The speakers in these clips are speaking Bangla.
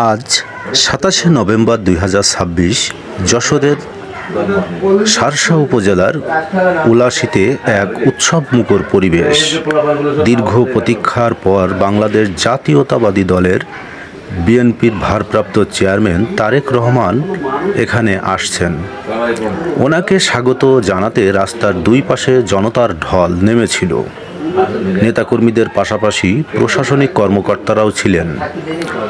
আজ 27শে নভেম্বর 2026 যশোরের শার্শা উপজেলার উলাশীতে এক উৎসবমুখর পরিবেশ। দীর্ঘ প্রতীক্ষার পর বাংলাদেশ জাতীয়তাবাদী দলের বিএনপির ভারপ্রাপ্ত চেয়ারম্যান তারেক রহমান এখানে আসছেন। ওনাকে স্বাগত জানাতে রাস্তার দুই পাশে জনতার ঢল নেমেছিল। নেতাকর্মীদের পাশাপাশি প্রশাসনিক কর্মকর্তারাও ছিলেন।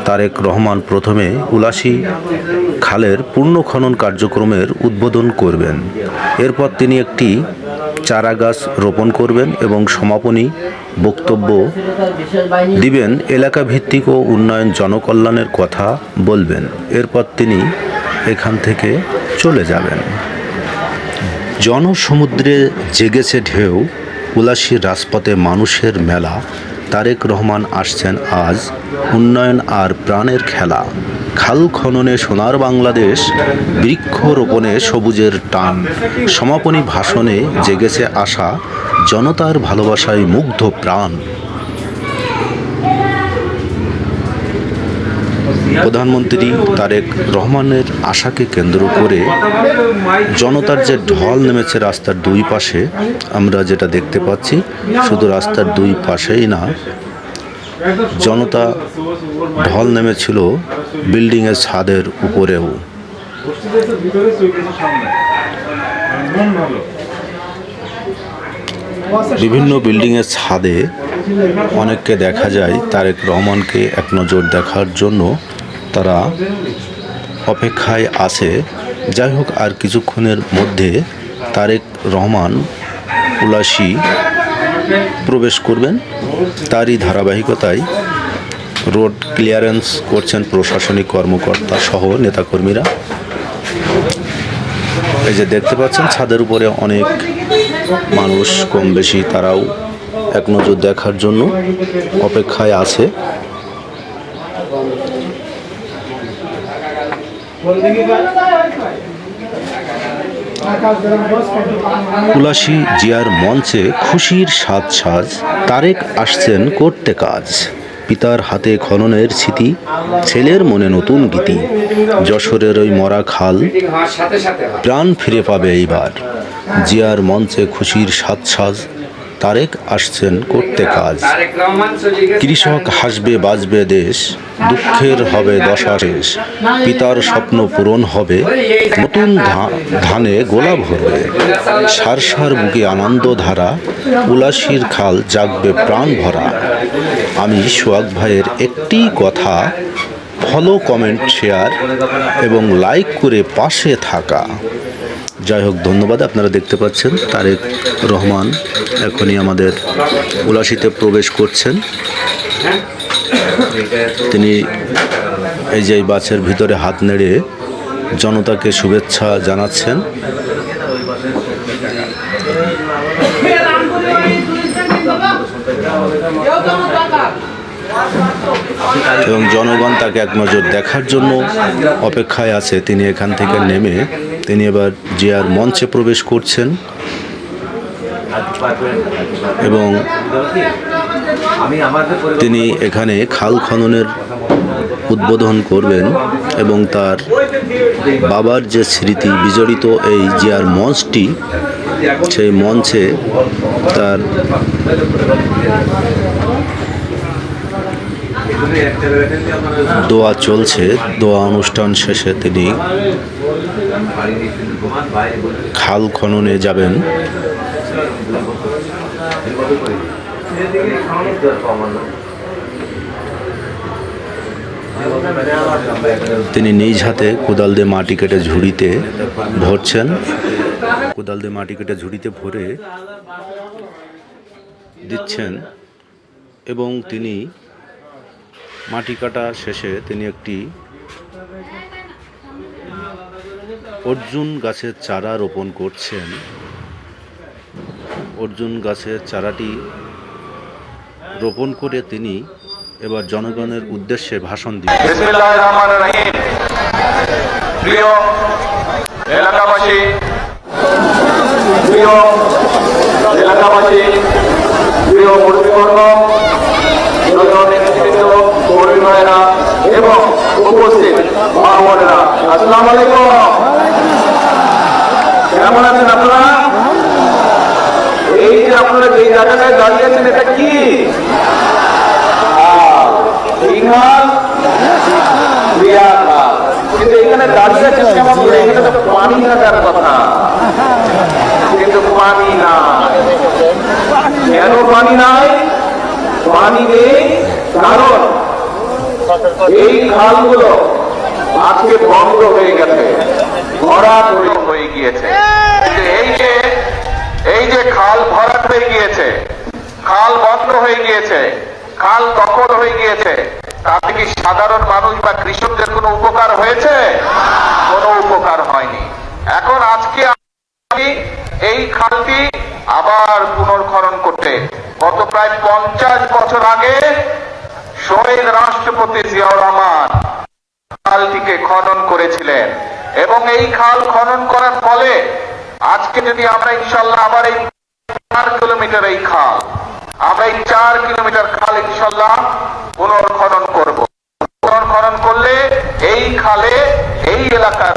তারেক রহমান প্রথমে উলাশী খালের পূর্ণ খনন কার্যক্রমের উদ্বোধন করবেন। এরপর তিনি একটি চারাগাছ রোপণ করবেন এবং সমাপনী বক্তব্য দিবেন। এলাকা ভিত্তিক ও উন্নয়ন জনকল্যাণের কথা বলবেন। এরপর তিনি এখান থেকে চলে যাবেন। জনসমুদ্রে জেগেছে ঢেউ, উলাশীর রাজপথে মানুষের মেলা। তারেক রহমান আসছেন আজ, উন্নয়ন আর প্রাণের খেলা। খাল খননে সোনার বাংলাদেশ, বৃক্ষরোপণে সবুজের টান। সমাপনী ভাষণে জেগেছে আশা, জনতার ভালোবাসায় মুগ্ধ প্রাণ। প্রধানমন্ত্রী তারেক রহমানের আশাকে কেন্দ্র করে জনতার যে ঢল নেমেছে রাস্তার দুই পাশে, আমরা যেটা দেখতে পাচ্ছি, শুধু রাস্তার দুই পাশেই না, জনতা ঢল নেমেছিল বিল্ডিংয়ের ছাদের উপরেও। বিভিন্ন বিল্ডিংয়ের ছাদে অনেককে দেখা যায় তারেক রহমানকে এক নজর দেখার জন্য তারা অপেক্ষায় আছে। যাই হোক, আর কিছুক্ষণের মধ্যে তারেক রহমান উলাশী প্রবেশ করবেন। তারই ধারাবাহিকতায় রোড ক্লিয়ারেন্স করছেন প্রশাসনিক কর্মকর্তা সহ নেতাকর্মীরা। এই যে দেখতে পাচ্ছেন ছাদের উপরে অনেক মানুষ, কম বেশি তারাও এক নজর দেখার জন্য অপেক্ষায় আছে। উলাশী জিয়ার মঞ্চে খুশির সাজ, তারেক আসছেন করতে কাজ। পিতার হাতে খননের স্মৃতি, ছেলের মনে নতুন গীতি। যশোরের ওই মরা খাল প্রাণ ফিরে পাবে এইবার। জিয়ার মঞ্চে খুশির সাজ, তারেক আসছেন করতে কাজ। কৃষক হাসবে বাঁচবে দেশ, দুঃখের হবে দশা শেষ। পিতার স্বপ্ন পূরণ হবে, নতুন ধানে গোলা ভরবে। শার্শার বুকে আনন্দ ধারা, উলাশীর খাল জাগবে প্রাণ ভরা। আমি সোহাগ ভাইয়ের একটি কথা, ফলো, কমেন্ট, শেয়ার এবং লাইক করে পাশে থাকা। যাই হোক, ধন্যবাদ। আপনারা দেখতে পাচ্ছেন তারেক রহমান এখনই আমাদের উলাশীতে প্রবেশ করছেন। তিনি এই যে বাসের ভিতরে হাত নেড়ে জনতাকে শুভেচ্ছা জানাচ্ছেন। এবং জনগণ তাকে এক নজর দেখার জন্য অপেক্ষায় আছে। তিনি এখান থেকে নেমে তিনি এবার জিয়ার মঞ্চে প্রবেশ করছেন এবং তিনি এখানে খাল খননের উদ্বোধন করবেন এবং তার বাবার যে স্মৃতি বিজড়িত এই জিয়ার মঞ্চটি, সেই মঞ্চে তার দোয়া চলছে। দোয়া অনুষ্ঠান শেষে তিনি খাল খননে যাবেন। তিনি নিজ হাতে কোদাল দিয়ে মাটি কেটে ঝুড়িতে ভরছেন। কোদাল দিয়ে মাটি কেটে ঝুড়িতে ভরে দিচ্ছেন এবং তিনি মাটি কাটা শেষে তিনি একটি অর্জুন গাছের চারা রোপণ করছেন। অর্জুন গাছের চারাটি রোপণ করে তিনি এবার জনগণের উদ্দেশ্যে ভাষণ দিবেন। বিসমিল্লাহির রহমানির রহিম। প্রিয় এলাকাবাসী, প্রিয় মুরব্বীবর্গ, নেতৃবৃন্দ, কর্মী ভাইয়েরা এবং উপস্থিত মা বোনেরা, আসসালামু আলাইকুম। কেমন আছেন আপনারা? এই যে আপনারা যে জায়গাটায় দাঁড়িয়ে আছেন, এটা কি খাল? খাল। কিন্তু এখানে দাঁড়িয়ে আছেন কেমন করে? এখানে তো পানি থাকার কথা, কিন্তু পানি নাই। কেন পানি নাই? পানি নেই কারণ এই খালগুলো আজকে বন্ধ হয়ে গেছে, ভরাট হয়ে গিয়েছে। এই যে খাল ভরাট হয়ে গিয়েছে, খাল বন্ধ হয়ে গিয়েছে, খাল দখল হয়ে গিয়েছে, তাতে কি সাধারণ মানুষ বা কৃষকদের কোনো উপকার হয়েছে? কোনো উপকার হয়নি। এখন আজকে এই খালটি আবার পুনর্খনন করতে গত প্রায় 50 বছর আগে শহীদ রাষ্ট্রপতি জিয়াউর রহমান খালটিকে খনন করেছিলেন, এবং এই খাল খনন করার ফলে আজকে যদি আমরা ইনশাল্লাহ আবার এই 4 কিলোমিটার এই খাল, আমরা এই 4 কিলোমিটার খাল ইনশাল্লাহ পুনর্খনন করব। পুনর্খনন করলে এই খালে এই এলাকার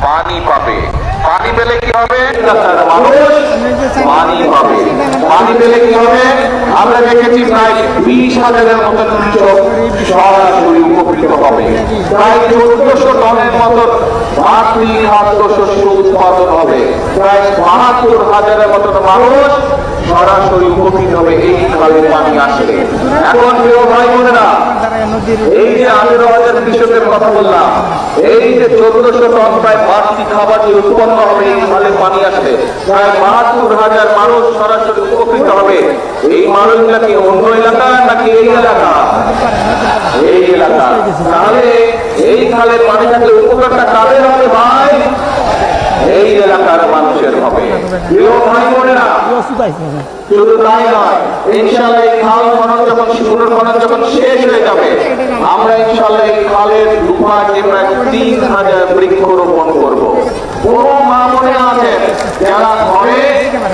পানি পাবে। পানি পেলে কি হবে? এলাকার মানুষ পানি পাবে। পানি পেলে কি হবে? আমরা দেখেছি প্রায় 20,000-এর মতন কৃষক সরাসরি উপকৃত হবে। প্রায় 1400 টনের মতন বাড়তি খাদ্য শস্য উৎপাদন হবে। প্রায় 72,000-এর মতন মানুষ সরাসরি উপকৃত হবে এই খালের পানি আসলে। এখন প্রিয় ভাই বোনেরা, এই যে 18,000 কৃষকের কথা বললাম, এই যে 1400 টন প্রায় বাড়তি খাবার যে উৎপন্ন হবে এই খালের পানি আসলে, প্রায় 72,000 মানুষ সরাসরি উপকৃত হবে। এই মানুষগুলা কি অন্য এলাকা নাকি এই এলাকা? এই এলাকা। তাহলে এই খালের পানি থাকলে উপকারটা কাদের হবে ভাই? এই এলাকার মানুষের হবে। প্রিয় ভাই বোনেরা, শুধু তাই নয়, ইনশাআল্লাহ এই খাল খনন যখন পুনর্খনন যখন শেষ হয়ে যাবে, আমরা ইনশাআল্লাহ এই খালের দুপাশে প্রায় 3,000 বৃক্ষরোপণ করব। কোন মা মনে আছেন যারা ঘরে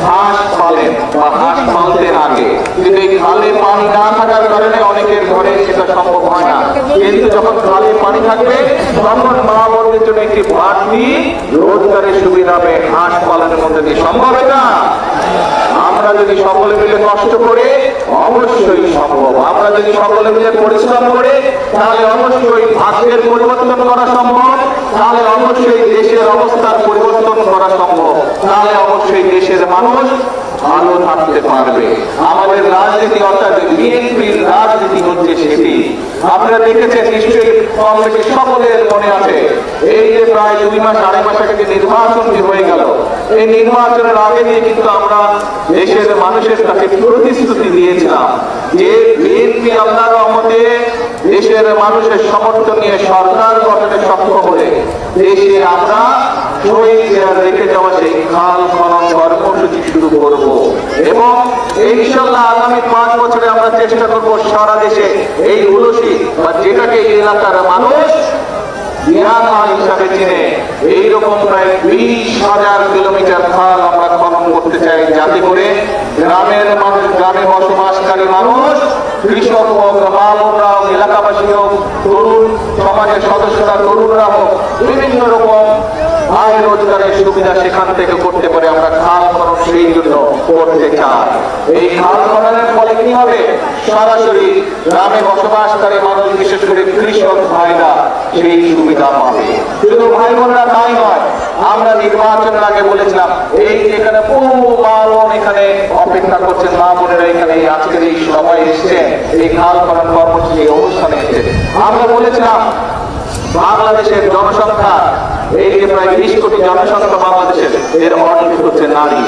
হাঁস পালেন বা হাঁস পালতেন আগে, কিন্তু এই খালে পানি না থাকার কারণে অনেকের ঘরে সেটা সম্ভব হয় না, কিন্তু যখন খালে পানি থাকবে তখন মা বোনদের জন্য একটি বাড়তি রোজগারের সুবিধা হবে হাঁস পালনের মধ্যে দিয়ে। সম্ভব এটা? আমরা যদি সকলে মিলে কষ্ট করে, অবশ্যই সম্ভব। আমরা যদি সকলে মিলে পরিশ্রম করে, তাহলে অবশ্যই ভাগ্যের পরিবর্তন করা সম্ভব, তাহলে অবশ্যই দেশের অবস্থার পরিবর্তন করা সম্ভব, তাহলে অবশ্যই দেশের মানুষ ভালো থাকতে পারবে। আমাদের রাজনীতি অর্থাৎ বিএনপির রাজনীতি হচ্ছে সেটি। আপনারা দেখেছেন নিশ্চয়ই, কংগ্রেসের সকলের মনে আছে, এই যে প্রায় 2 মাস 2.5 মাস আগে যে নির্বাচনটি হয়ে গেল, এই নির্বাচনের আগে দিয়ে কিন্তু আমরা দেশের মানুষের কাছে প্রতিশ্রুতি দিয়েছিলাম যে বিএনপি আল্লাহর রহমতে দেশের মানুষের সমর্থন নিয়ে সরকার গঠনে সক্ষম হলে দেশে আমরা রেখে যাওয়া সেই খাল খনন কর্মসূচি শুরু করব, এবং ইনশাআল্লাহ আগামী 5 বছরে আমরা চেষ্টা করব সারা দেশে এই উলসি বা যেটাকে এই এলাকার মানুষ বিরানা হিসাবে চিনে এইরকম প্রায় 20,000 কিলোমিটার খাল আমরা খনন করতে চাই, যাতে করে গ্রামের মানুষ, গ্রামে বসবাসকারী মানুষ, কৃষক হোক, মা বোনরা হোক, এলাকাবাসী হোক, তরুণ সমাজের সদস্যরা, তরুণরা হোক, বিভিন্ন রকম আয় রোজগারের সুবিধা সেখান থেকে করতে পারে। আমরা খাল খনন সেই জন্য করতে চাই। এই খাল খননের ফলে কি হবে? সরাসরি গ্রামে বসবাসকারী মানুষ, বিশেষ করে কৃষক ভাইরা সেই সুবিধা পাবে। শুধু ভাই বোনরা তাই নয়, আমরা নির্বাচনের আগে বলেছিলাম এই যে এখানে বহু মা বোন এখানে অপেক্ষা করছেন, মা বোনেরা এখানে আজকের এই সভায় এসছেন, এই খাল খনন কর্মসূচি অনুষ্ঠানে এসছেন। আমরা বলেছিলাম বাংলাদেশের জনসংখ্যা, এই যে প্রায় 20 কোটি জনসংখ্যা বাংলাদেশের, এর অনেক হচ্ছে নারী।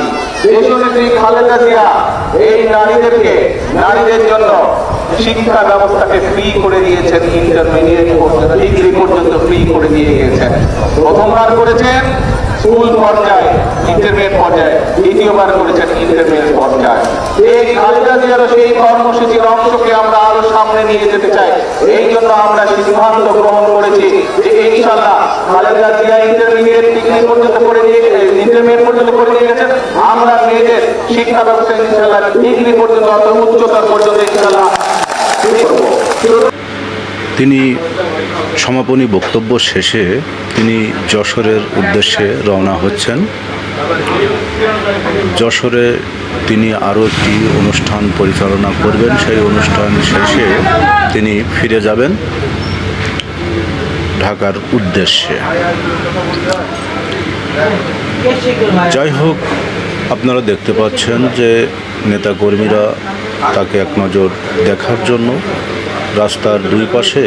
দেশনেত্রী খালেদা জিয়া এই নারীদের জন্য শিক্ষা ব্যবস্থাকে ফ্রি করে দিয়েছেন, ইন্টারমিডিয়েট পর্যন্ত, ডিগ্রি পর্যন্ত ফ্রি করে দিয়ে গিয়েছেন। প্রথমবার করেছেন স্কুল পর্যায়ে, ইন্টারমিডিয়েট পর্যায়ে, দ্বিতীয়বার করেছেন ইন্টারমিডিয়েট পর্যায়ে। এই খালেদা জিয়ার সেই কর্মসূচির অংশকে আমরা আরো সামনে নিয়ে যেতে চাই। এই জন্য আমরা সিদ্ধান্ত গ্রহণ করেছি যে ইনশাআল্লাহ খালেদা জিয়া ইন্টারমিডিয়েট ডিগ্রি পর্যন্ত করে দিয়ে গেছেন, আমরা মেয়েদের শিক্ষা ব্যবস্থা ইনশাআল্লাহ ডিগ্রি পর্যন্ত অর্থাৎ উচ্চতর পর্যন্ত ইনশাআল্লাহ তিনি সমাপনী বক্তব্য শেষে তিনি যশোরের উদ্দেশ্যে রওনা হচ্ছেন। যশোরে তিনি আরও একটি অনুষ্ঠান পরিচালনা করবেন। সেই অনুষ্ঠান শেষে তিনি ফিরে যাবেন ঢাকার উদ্দেশ্যে। যাই হোক, আপনারা দেখতে পাচ্ছেন যে নেতাকর্মীরা তাকে এক নজর দেখার জন্য রাস্তার দুই পাশে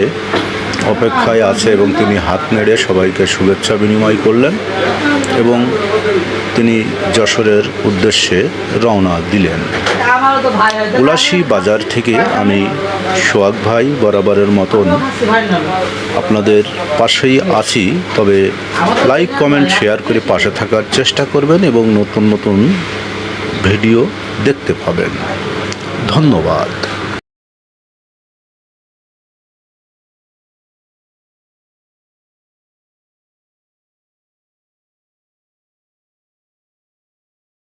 অপেক্ষায় আছে এবং তিনি হাত নেড়ে সবাইকে শুভেচ্ছা বিনিময় করলেন এবং তিনি যশোরের উদ্দেশ্যে রওনা দিলেন। উলাশী বাজার থেকে আমি সোহাগ ভাই বরাবরের মতন আপনাদের পাশেই আছি। তবে লাইক, কমেন্ট, শেয়ার করে পাশে থাকার চেষ্টা করবেন এবং নতুন নতুন ভিডিও দেখতে পাবেন। ধন্যবাদ।